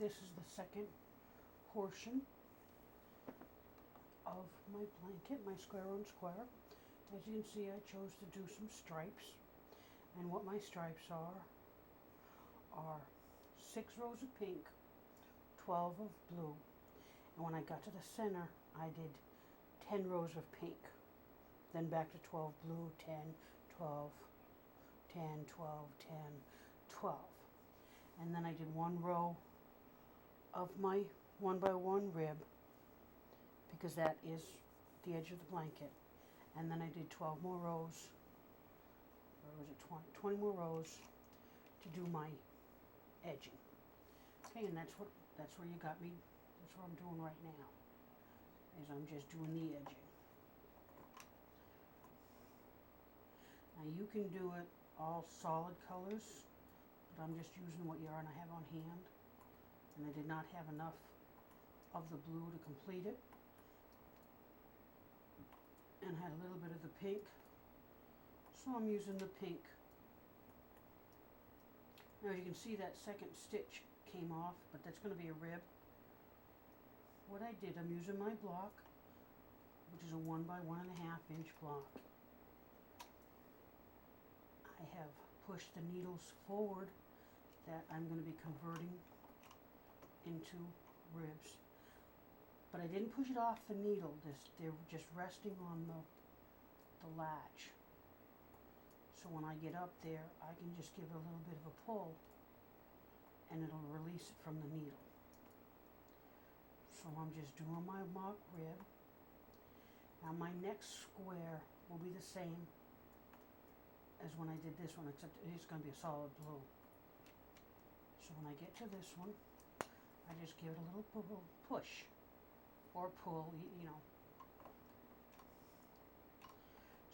this is the second portion of my blanket, my square on square. As you can see, I chose to do some stripes, and what my stripes are 6 rows of pink, 12 of blue, and when I got to the center I did 10 rows of pink, then back to 12 blue, 10, 12, 10, 12, 10, 12, and then I did 1 row of my 1x1 rib, because that is the edge of the blanket, and then I did 12 more rows, or was it 20 more rows to do my edging. Okay, and that's where you got me. That's what I'm doing right now, is I'm just doing the edging. Now you can do it all solid colors, but I'm just using what yarn I have on hand, and I did not have enough of the blue to complete it, and had a little bit of the pink, so I'm using the pink. Now as you can see, that second stitch came off, but that's going to be a rib. What I did, I'm using my block, which is a 1 by 1.5 inch block. I have pushed the needles forward that I'm going to be converting into ribs, but I didn't push it off the needle. They're just resting on the latch, so when I get up there I can just give it a little bit of a pull and it'll release it from the needle. So I'm just doing my mock rib. Now my next square will be the same as when I did this one, except it's going to be a solid blue. So when I get to this one, I just give it a little push or pull, you know.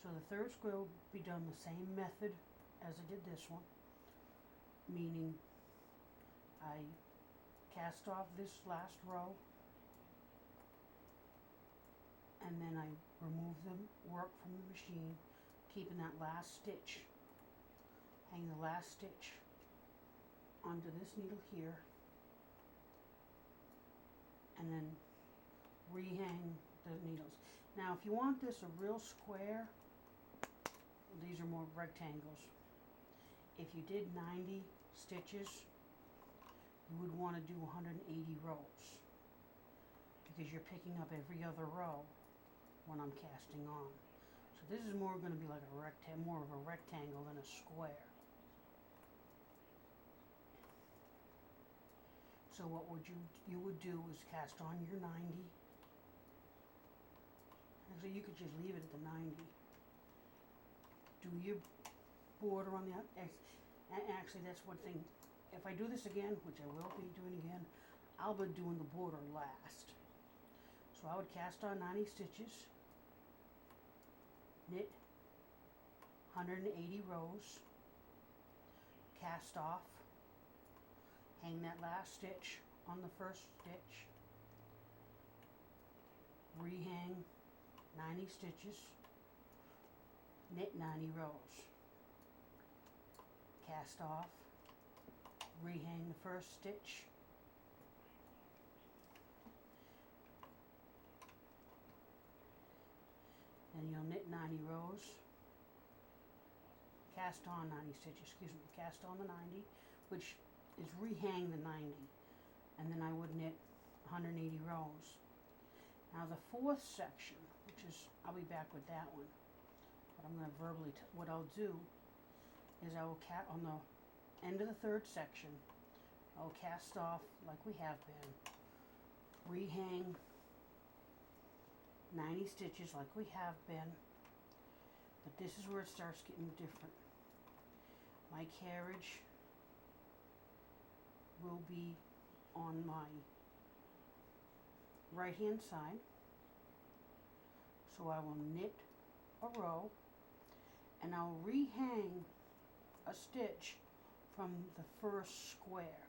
So the third square will be done the same method as I did this one, meaning I cast off this last row, and then I remove the work from the machine, keeping that last stitch, hang the last stitch onto this needle here, and then rehang the needles. Now if you want this a real square, these are more rectangles. If you did 90 stitches, you would want to do 180 rows, because you're picking up every other row when I'm casting on. So this is more going to be like a more of a rectangle than a square. So what would you would do is cast on your 90. Actually, you could just leave it at the 90. Do your border on the outside. And actually, that's one thing. If I do this again, which I will be doing again, I'll be doing the border last. So I would cast on 90 stitches, knit 180 rows, cast off, hang that last stitch on the first stitch, rehang 90 stitches, knit 90 rows, cast off, rehang the first stitch, then you'll knit 90 rows, cast on 90 stitches, cast on the 90, which is rehang the 90, and then I would knit 180 rows. Now the fourth section, which is, I'll be back with that one, but I'm going to verbally, what I'll do is I will on the end of the third section, I'll cast off like we have been, rehang 90 stitches like we have been, but this is where it starts getting different. My carriage will be on my right hand side, so I will knit a row and I'll rehang a stitch from the first square.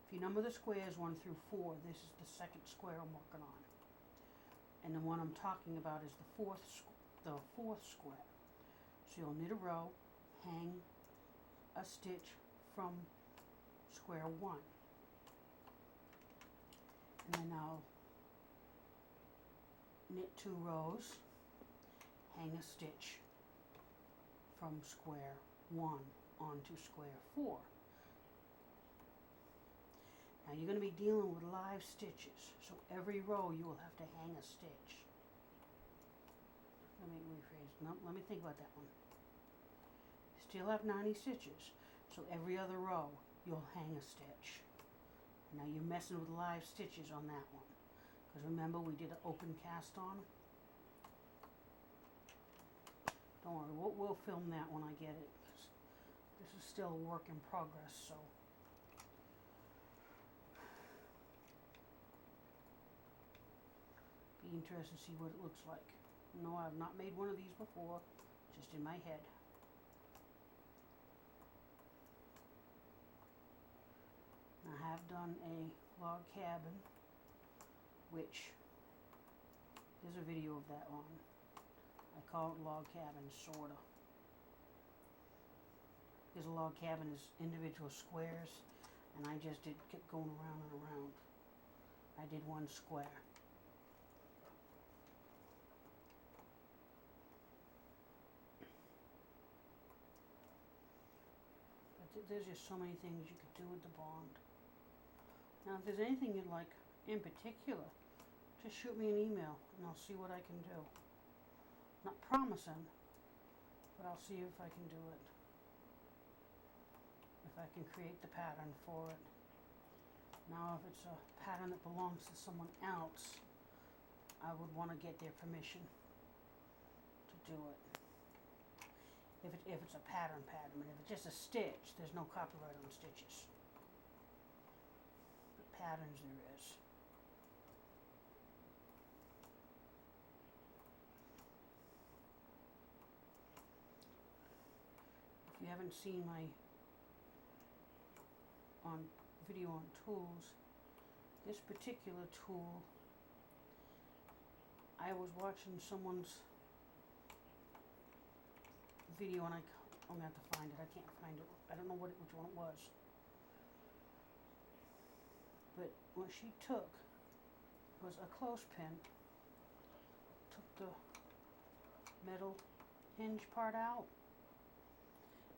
If you number the squares 1 through 4, this is the second square I'm working on, and the one I'm talking about is the fourth square. So you'll knit a row, hang a stitch from square 1, And then I'll knit 2 rows, hang a stitch from square 1 onto square 4. Now you're going to be dealing with live stitches, so every row you will have to hang a stitch. Let me rephrase. No, let me think about that one. Still have 90 stitches, so every other row you'll hang a stitch. Now you're messing with live stitches on that one, because remember we did an open cast on. Don't worry, we'll film that when I get it. This is still a work in progress, so. Be interested to see what it looks like. No, I've not made one of these before, just in my head. I have done a log cabin, which there's a video of that one. I call it log cabin, sorta. Because a log cabin is individual squares, and I just kept going around and around. I did one square. But there's just so many things you could do with the bond. Now, if there's anything you'd like in particular, just shoot me an email and I'll see what I can do. Not promising, but I'll see if I can do it. If I can create the pattern for it. Now, if it's a pattern that belongs to someone else, I would want to get their permission to do it. If it's a pattern, but if it's just a stitch, there's no copyright on stitches. But patterns there is. If you haven't seen my video on tools, this particular tool, I was watching someone's video and I'm gonna have to find it. I can't find it. I don't know which one it was. But what she took was a clothespin, took the metal hinge part out,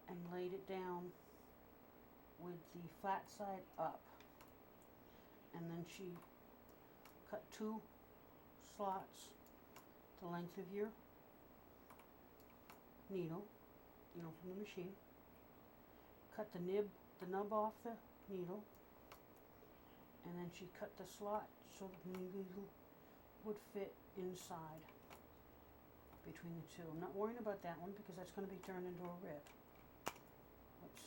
and laid it down with the flat side up. And then she cut 2 slots the length of your needle, from the machine. Cut the nub off the needle, and then she cut the slot so the needle would fit inside between the 2. I'm not worrying about that one because that's going to be turned into a rib. Oops.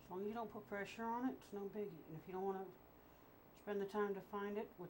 As long as you don't put pressure on it, it's no biggie. And if you don't want to spend the time to find it, which